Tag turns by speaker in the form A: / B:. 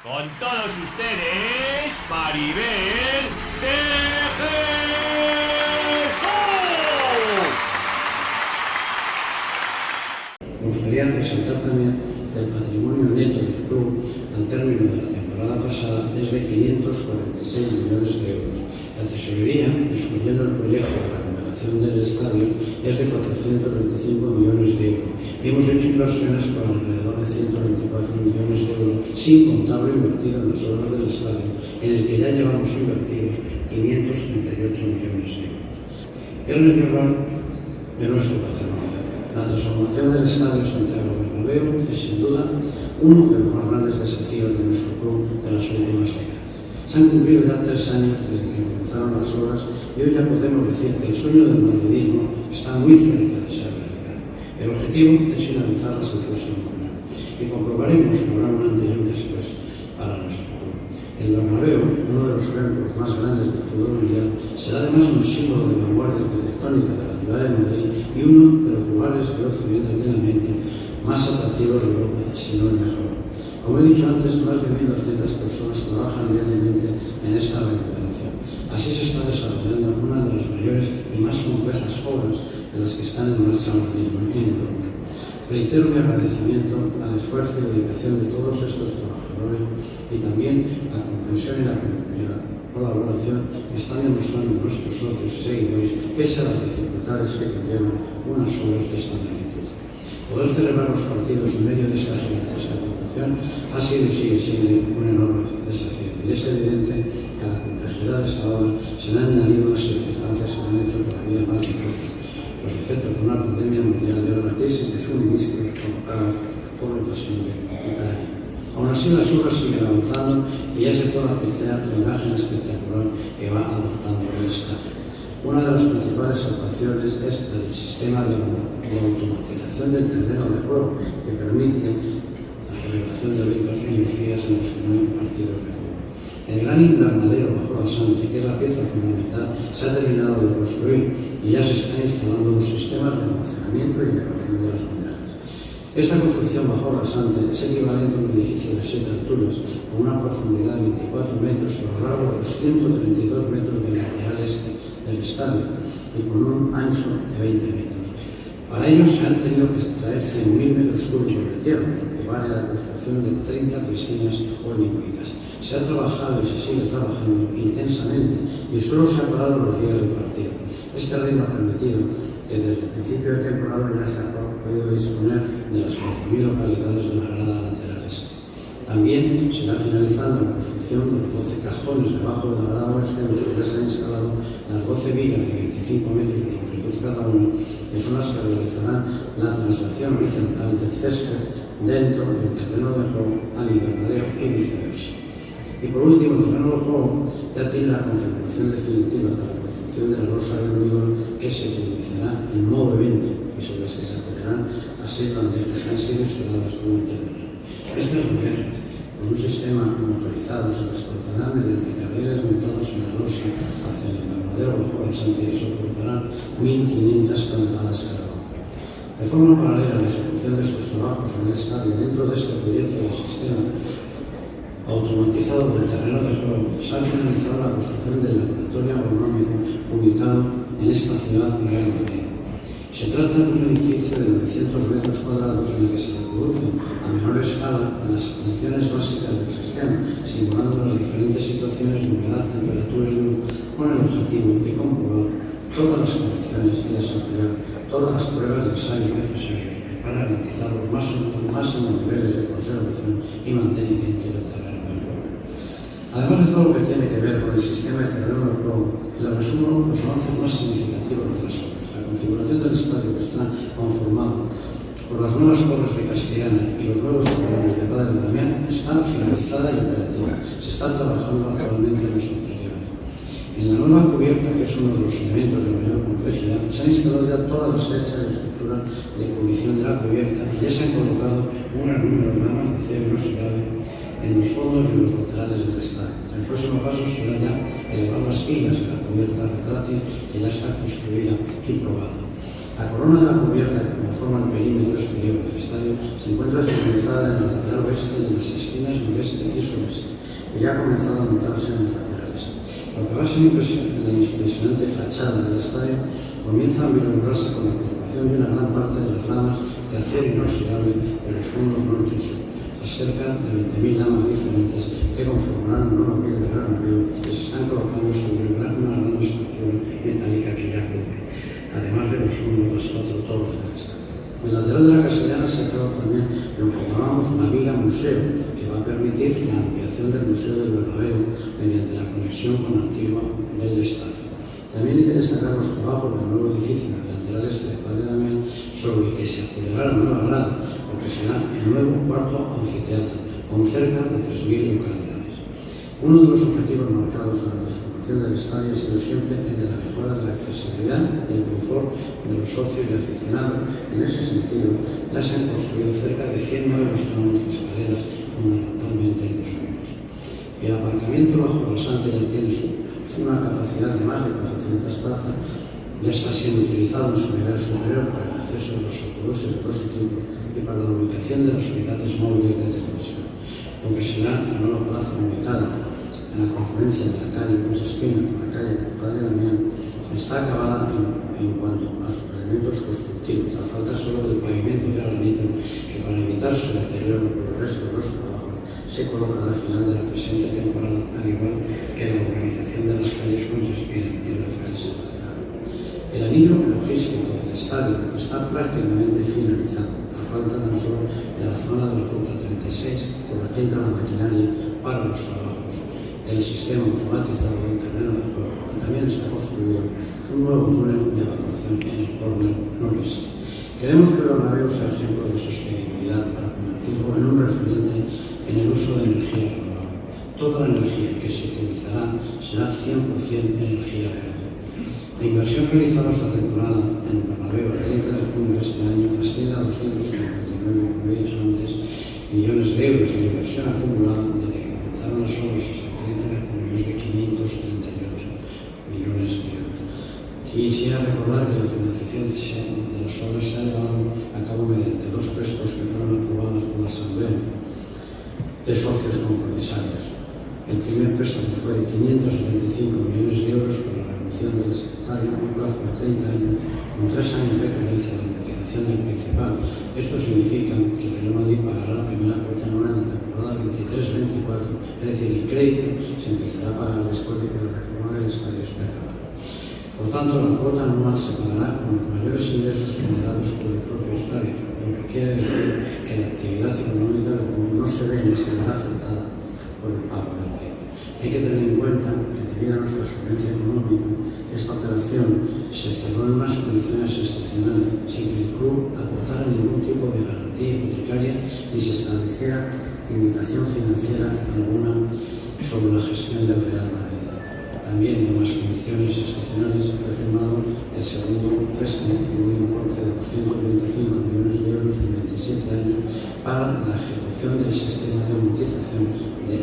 A: Con todos ustedes, Maribel de Jesús.
B: Me gustaría resaltar también que el patrimonio neto del club al término de la temporada pasada es de 546 millones de euros. La tesorería, excluyendo el proyecto de la remodelación del estadio, es de 425 millones de euros. Y hemos hecho inversiones por alrededor de 124 millones de euros, sin contar lo invertido en las obras del estadio, en el que ya llevamos invertidos 538 millones de euros. El resguardo de nuestro patrimonio. La transformación del Estadio Santiago Bernabéu es sin duda uno de los más grandes desafíos de nuestro club de las últimas décadas. Se han cumplido ya 3 años desde que comenzaron las obras y hoy ya podemos decir que el sueño del madridismo está muy cerca de ser realidad. El objetivo es finalizarlas el próximo año y comprobaremos que habrá un antes y un después para nuestro club. El Bernabéu, uno de los ejemplos más grandes del fútbol mundial, será además un símbolo de vanguardia arquitectónica de la ciudad de Madrid y uno de los lugares de ocio y entretenimiento más atractivos de Europa, si no el mejor. Como he dicho antes, más de 1.200 personas trabajan diariamente en esta recuperación. Así se está desarrollando una de las mayores y más complejas obras de las que están en marcha ahora mismo en Europa. Reitero mi agradecimiento al esfuerzo y dedicación de todos estos trabajadores y también la comprensión y la colaboración que están demostrando nuestros socios y seguidores pese a las dificultades que conllevan unas obras de esta magnitud. Poder celebrar los partidos en medio de esta gigantesca construcción ha sido y sigue siendo un enorme desafío. Y es evidente que a la complejidad de esta obra se han añadido unas circunstancias que han hecho todavía más difícil los efectos de una pandemia mundial y la crisis de suministros provocada por la invasión de Ucrania. Aún así, las obras siguen avanzando y ya se puede apreciar la imagen espectacular que va adoptando el estadio. Una de las principales actuaciones es la del sistema de automatización del terreno de juego, que permite la celebración de eventos en los días en los que no hay partidos de fútbol. El gran invernadero bajo la Sante, que es la pieza fundamental, se ha terminado de construir y ya se están instalando los sistemas de almacenamiento y elevación de las bandejas. Esta construcción bajo la Sante es equivalente a un edificio de 7 alturas, con una profundidad de 24 metros a lo largo de los 132 metros del lateral este del estadio y con un ancho de 20 metros. Para ello se han tenido que extraer 100.000 metros cúbicos de tierra, que vale a la construcción de 30 piscinas olímpicas. Se ha trabajado y se sigue trabajando intensamente y solo se ha parado los días de partido. Este ritmo ha permitido que desde el principio de temporada ya se ha podido disponer de las 4.000 localidades de la grada lateral este. También se irá finalizando la construcción de los 12 cajones debajo de la grada oeste, en los que ya se han instalado las 12 vigas de 25 metros de longitud cada una, que son las que realizarán la traslación horizontal del césped dentro del terreno de juego al invernadero y viceversa. Y por último, el terreno de juego ya tiene la configuración definitiva de la construcción de la losa de hormigón que se utilizará en nuevo evento y sobre las que se apoyarán las 6 bandejas que han sido instaladas durante el verano. Estas bandejas, con un sistema motorizado, se transportarán mediante carriles montados en la losa hacia el invernadero bajo la Sante y soportarán 1.500 toneladas cada uno. De forma paralela a la ejecución de estos trabajos en el estadio, dentro de este proyecto de sistema automatizado del terreno de juego, se ha finalizado la construcción del laboratorio agronómico ubicado en esta ciudad real de Madrid. Se trata de un edificio de 900 metros cuadrados en el que se reproducen a menor escala las funciones básicas del sistema, simulando las diferentes situaciones de humedad, temperatura y luz, con el objetivo de comprobar todas las condiciones y desarrollar todas las pruebas de ensayos necesarios para garantizar los máximos niveles de conservación y mantenimiento del terreno de juego. Además de todo lo que tiene que ver con el sistema de terreno de juego, les resumo los avances más significativos de las obras. La configuración del estadio, que está conformado por las nuevas torres de Castellana y los nuevos torres de Padre Damián, está finalizada y operativa. Se está trabajando actualmente en los interiores. En la nueva cubierta, que es uno de los elementos de mayor complejidad, se han instalado ya todas las fechas de estructura de cubrición de la cubierta y ya se han colocado un gran número de ramas de acero inoxidable en los fondos y los laterales del estadio. El próximo paso será ya elevar las vigas de la cubierta retráctil que ya está construida y probada. La corona de la cubierta que conforma el perímetro exterior del estadio se encuentra finalizada en el lateral oeste y en las esquinas noreste y sureste, y ya ha comenzado a montarse en el lateral este. Lo que va a ser la impresionante fachada del estadio comienza a vislumbrarse con la colocación de una gran parte de las ramas de acero inoxidable de los fondos norte y sur, a cerca de 20.000 ramas diferentes que conformarán un nuevo pie del Bernabéu que se están colocando sobre una gran estructura metálica que ya cubre, además de los fondos de las 4 torres del estadio. En el lateral de la Castellana se ha creado también lo que llamamos la viga museo, que va a permitir la ampliación del Museo del Bernabéu mediante la conexión con la antigua del estadio. También hay que destacar los trabajos del nuevo edificio en el lateral este de Padre Damián, sobre el que se apoyará la nueva grada, lo que será el nuevo cuarto anfiteatro, con cerca de 3.000 localidades. Uno de los objetivos marcados en la transformación del estadio ha sido siempre el de la mejora de la accesibilidad y el confort de los socios y aficionados. En ese sentido, ya se han construido cerca de 100 nuevos tramos de escaleras, fundamentalmente en los muros. El aparcamiento bajo rasante ya tiene una capacidad de más de 400 plazas, ya está siendo utilizado en su nivel superior para el acceso de los autobuses de los equipos y para la ubicación de las unidades móviles de televisión. Lo que será la nueva plaza ubicada en la confluencia de la calle Ponce Espina con la calle Padre Damián está acabada en cuanto a sus elementos constructivos, a falta solo del pavimento de granito que, para evitar su deterioro por el resto de los trabajos, se colocará al final de la presente temporada, al igual que la organización de las calles Ponce Espina y la defensa lateral. El anillo logístico del estadio está prácticamente finalizado, a falta tan solo de la zona de la ruta 36, por la que entra la maquinaria para los trabajos del sistema automatizado del terreno de juego. También está construido un nuevo túnel de evacuación en el córner noreste. Queremos que el Bernabéu sea ejemplo de sostenibilidad para convertirlo en un referente en el uso de energía renovable. Toda la energía que se utilizará será 100% energía verde. La inversión realizada esta temporada en el Bernabéu el 30 de junio de este año asciende a 259, como he dicho antes, millones de euros, y la inversión acumulada desde que comenzaron las obras hasta el 30 de junio es de 538 millones de euros. Quisiera recordar que la financiación de las obras se ha llevado a cabo mediante 2 préstamos que fueron aprobados por la Asamblea de Socios Compromisarios. El primer préstamo fue de 525 millones de euros para la reducción del secretario a un plazo de 30 años, con 3 años de carencia de amortización del principal. Esto significa que el Real Madrid pagará la primera cuota anual en la temporada 23-24, es decir, el crédito se empezará a pagar después de que la reforma del estadio esté acabada. Por tanto, la cuota anual se pagará con los mayores ingresos generados por el propio estadio, lo que quiere decir que la actividad económica del club no se ve ni se verá afectada por el pago del crédito. Hay que tener en cuenta que, debido a nuestra solvencia económica, esta operación se cerró en unas condiciones excepcionales, sin que el club aportara ningún tipo de garantía hipotecaria ni se estableciera limitación financiera alguna sobre la gestión del Real Madrid. También, en unas condiciones excepcionales, he firmado el segundo préstamo con un importe de 225 millones de euros en 27 años para la ejecución del sistema de automatización y de